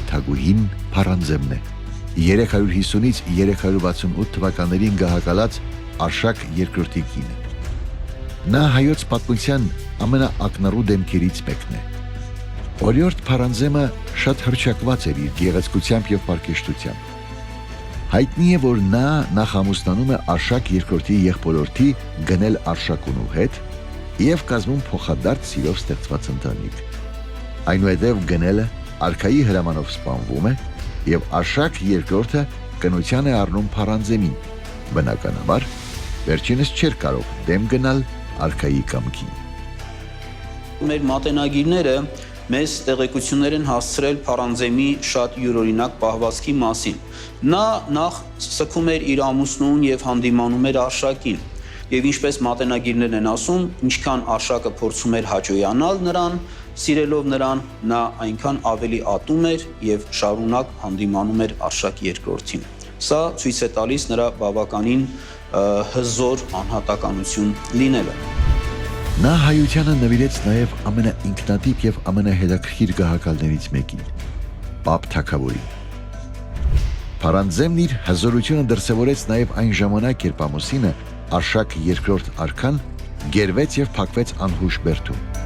Վարդագուհին Փարանձեմն է։ 350-ից 368 թվականներին գահակալած Արշակ II կինը։ Նա հայոց պատմության ամենաակնառու դեմքերից մեկն է։ Օրիորդ Փարանձեմը շատ հռչակված էր իր գեղեցկությամբ և պարկեշտությամբ։ Հայտնի է, որ նա նախամուսնանում է Արշակ II եղբորորդի Գնել Արշակունու հետ և կազմում փոխադարձ սիրով ստեղծված ընտանիք։ Այնուհետև Գնելը արքայի հրամանով սպանվում է և Արշակ II կնության է առնում Փարանձեմին, բնականաբար, վերջինս չէր կարող դեմ գնալ արքայի կամքին։ Մեր մատենագիրները մեզ տեղեկություններ են հասցրել Փարանձեմի շատ յուրօրինակ պահվածքի մասին։ Նա նախ սգում էր իր ամուսնուն և հանդիմանում էր Արշակին։ Եվ ինչպես մատենագիրներն են ասում, ինչքան Արշակը փորձում էր հաճոյանալ նրան, սիրելով նրան, նա այնքան ավելի ատում էր և շարունակ հանդիմանում էր Արշակ II-ին։ Սա ցույց է տալիս նրա բավականին հզոր անհատականություն լինելը։ Նա հայությանը նվիրեց նաև ամենաինքնատիպ և ամենահետաքրքիր գահակալներից մեկին՝ Պապ թագավորին։ Փարանձեմն իր հզորությունը դրսևորեց նաև այն ժամանակ, երբ ամուսինը Արշակ II արքան գերվեց և փակվեց անհուշ բերդում։